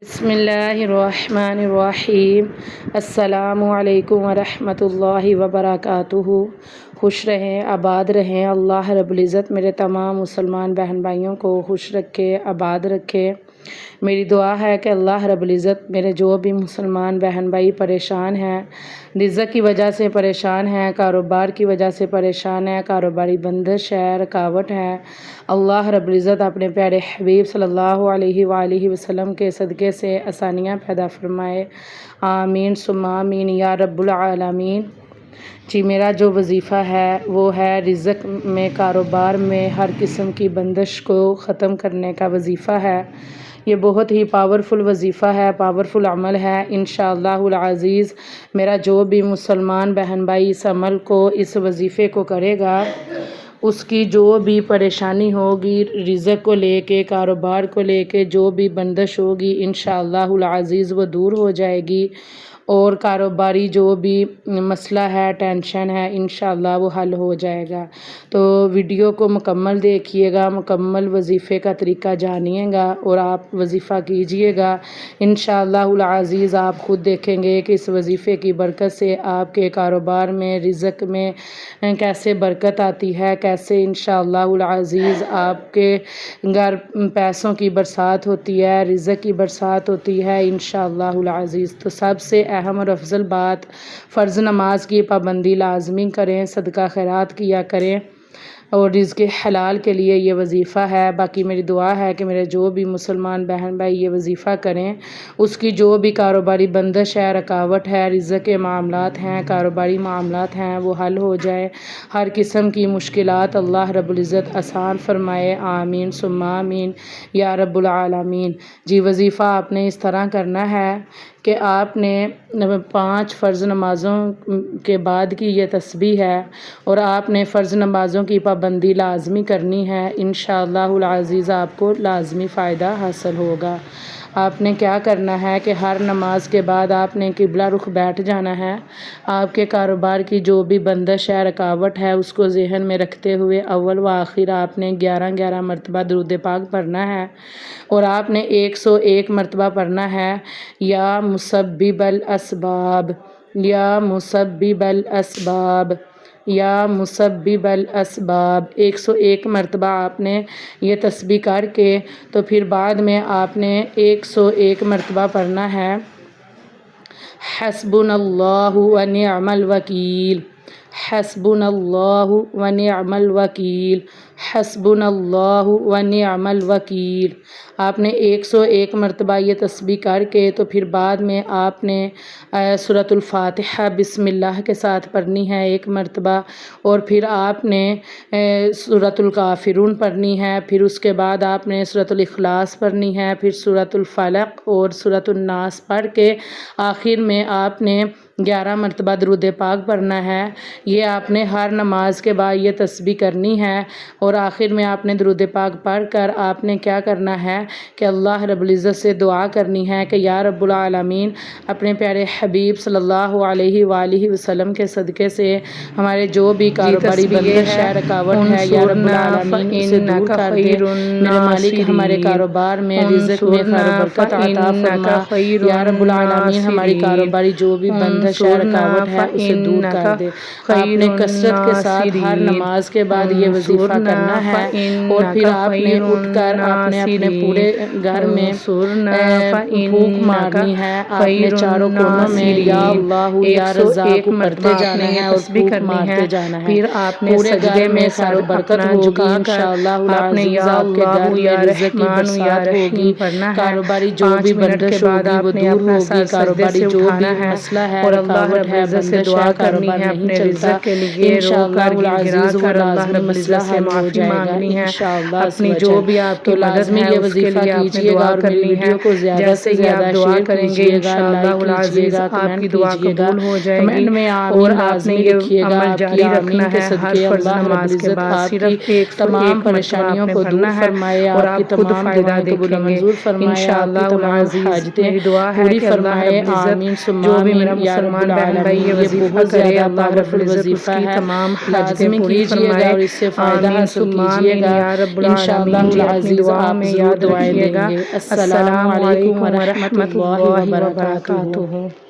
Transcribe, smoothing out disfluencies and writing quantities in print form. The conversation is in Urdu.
بسم اللہ الرحمن الرحیم۔ السلام علیکم ورحمۃ اللہ وبرکاتہ۔ خوش رہیں، آباد رہیں۔ اللہ رب العزت میرے تمام مسلمان بہن بھائیوں کو خوش رکھے، آباد رکھے۔ میری دعا ہے کہ اللہ رب العزت میرے جو بھی مسلمان بہن بھائی پریشان ہیں، رزق کی وجہ سے پریشان ہیں، کاروبار کی وجہ سے پریشان ہیں، کاروباری بندش ہے، رکاوٹ ہے، اللہ رب العزت اپنے پیارے حبیب صلی اللہ علیہ وآلہ وسلم کے صدقے سے آسانیاں پیدا فرمائے۔ آمین ثم آمین یا رب العالمین۔ جی میرا جو وظیفہ ہے وہ ہے رزق میں، کاروبار میں ہر قسم کی بندش کو ختم کرنے کا وظیفہ ہے۔ یہ بہت ہی پاورفل وظیفہ ہے، پاورفل عمل ہے۔ انشاءاللہ العزیز میرا جو بھی مسلمان بہن بھائی اس عمل کو، اس وظیفے کو کرے گا، اس کی جو بھی پریشانی ہوگی رزق کو لے کے، کاروبار کو لے کے، جو بھی بندش ہوگی انشاءاللہ العزیز وہ دور ہو جائے گی، اور کاروباری جو بھی مسئلہ ہے، ٹینشن ہے، انشاءاللہ وہ حل ہو جائے گا۔ تو ویڈیو کو مکمل دیکھیے گا، مکمل وظیفے کا طریقہ جانیے گا اور آپ وظیفہ کیجئے گا۔ انشاءاللہ العزیز آپ خود دیکھیں گے کہ اس وظیفے کی برکت سے آپ کے کاروبار میں، رزق میں کیسے برکت آتی ہے، کیسے انشاءاللہ العزیز آپ کے گھر پیسوں کی برسات ہوتی ہے، رزق کی برسات ہوتی ہے انشاءاللہ العزیز۔ تو سب سے اہم اور افضل بات، فرض نماز کی پابندی لازمی کریں، صدقہ خیرات کیا کریں، اور رزق حلال کے لیے یہ وظیفہ ہے۔ باقی میری دعا ہے کہ میرے جو بھی مسلمان بہن بھائی یہ وظیفہ کریں، اس کی جو بھی کاروباری بندش ہے، رکاوٹ ہے، رزق کے معاملات ہیں، کاروباری معاملات ہیں، وہ حل ہو جائے، ہر قسم کی مشکلات اللہ رب العزت آسان فرمائے۔ آمین ثم آمین یا رب العالمین۔ جی وظیفہ آپ نے اس طرح کرنا ہے کہ آپ نے 5 فرض نمازوں کے بعد کی یہ تسبیح ہے، اور آپ نے فرض نمازوں کی پابندی لازمی کرنی ہے، انشاءاللہ العزیز آپ کو لازمی فائدہ حاصل ہوگا۔ آپ نے کیا کرنا ہے کہ ہر نماز کے بعد آپ نے قبلہ رخ بیٹھ جانا ہے۔ آپ کے کاروبار کی جو بھی بندش ہے، رکاوٹ ہے، اس کو ذہن میں رکھتے ہوئے اول و آخر آپ نے 11 مرتبہ درود پاک پڑھنا ہے، اور آپ نے 101 مرتبہ پڑھنا ہے یا مسبب الاسباب، یا مسبب الاسباب، یا مسبب الاسباب، 101 مرتبہ آپ نے یہ تسبیح کر کے تو پھر بعد میں آپ نے 101 مرتبہ پڑھنا ہے حسبنا اللہ ونعم الوکیل، حسبنا اللہ ونعم الوکیل، حسبنا اللہ ونعم الوکیل۔ آپ نے 101 مرتبہ یہ تسبیح کر کے تو پھر بعد میں آپ نے سورۃ الفاتحہ بسم اللہ کے ساتھ پڑھنی ہے 1 مرتبہ، اور پھر آپ نے سورۃ الکافرون پڑھنی ہے، پھر اس کے بعد آپ نے سورۃ الاخلاص پڑھنی ہے، پھر سورۃ الفلق اور سورۃ الناس پڑھ کے آخر میں آپ نے 11 مرتبہ درود پاک پڑھنا ہے۔ یہ آپ نے ہر نماز کے بعد یہ تسبیح کرنی ہے، اور آخر میں آپ نے درود پاک پڑھ کر آپ نے کیا کرنا ہے کہ اللہ رب العزت سے دعا کرنی ہے کہ یا رب العالمین اپنے پیارے حبیب صلی اللہ علیہ وآلہ وسلم کے صدقے سے ہمارے جو بھی کاروباری بندش ہے، رکاوٹ ہے، یا رب العالمین اسے دور کر دے۔ میرے مالک ہمارے کاروبار میں، رزق میں خیر و برکت عطا فرما، یا رب العالمین ہماری کاروباری جو بھی بندش ہے، رکاوٹ ہے، اسے دور کر دے۔ آپ نے کثرت کے ساتھ ہر نماز کے بعد یہ وظیفہ کرنا ہے، اور پھر آپ نے اٹھ کر آپ نے اپنے پورے گھر میں پھونک مارنی ہے، آپ نے چاروں کونوں میں یا اللہ یا رزاق پڑھتے جانا ہے اور پھونک مارتے جانا ہے۔ پھر آپ نے پورے گھر میں خیر و برکت ہوگی انشاءاللہ العزیز، آپ کے گھر میں رزق کی برسات ہوگی، کاروباری جو بھی بندش ہوگی وہ دور ہوگی، کاروباری جو بھی مسئلہ ہے، اور اللہ رکاوٹ رب ہے، العزت سے بندش دعا ہے، کرنی کاروبار ہے، نہیں اپنے چلتا، رزق کے لیے رو انشاءاللہ کر گڑ گڑا العزیز وہ کر اللہ لازمی رب مسئلہ العزت سے حل ہو معافی جائے گا مانگنی ہے، انشاءاللہ اپنی عز جو وجل۔ بھی آپ تو کی مدد لازمی ہے یہ اس کے وظیفہ لیے آپ نے کیجئے گا، دعا اور میری کرنی ہے۔ ویڈیو کو زیادہ جیسے سے ہی زیادہ آپ دعا شیئر کریں گے کیجئے گا، انشاءاللہ لائک کیجئے العزیز گا، آپ کمنٹ کی دعا کیجئے گا، قبول ہو جائے گی، کمنٹ میں اور آمین آپ نے لازمی یہ لکھیے گا۔ عمل آپ کی جاری آمین رکھنا کے ہے، ہر صدقے فرض اللہ رب نماز کے العزت بعد آپ کی صرف 101 تمام مرتبہ آپ پریشانیوں نے کو دور پڑھنا ہے، فرمائے، اور آپ کی آپ خود تمام فائدہ دعائیں قبول و دیکھیں گے منظور فرمائے، آپ کی انشاءاللہ تمام العزیز۔ حاجتیں میری دعا ہے پوری کہ اللہ فرمائے، رب العزت آمین ثم جو بھی میرا آمین یا رب مسلمان بہن بھائی العالمین۔ یہ یہ وظیفہ بہت کرے زیادہ اللہ رب پاورفل العزت اس وظیفہ کی ہے، تمام حاجتیں لازمی پوری کیجئے گا فرمائے۔ اور اس سے فائدہ آمین حاصل کیجیے گا انشاءاللہ العزیز آپ ضرور دعائیں دیں گے۔ السلام علیکم ورحمۃ اللہ وبرکاتہ۔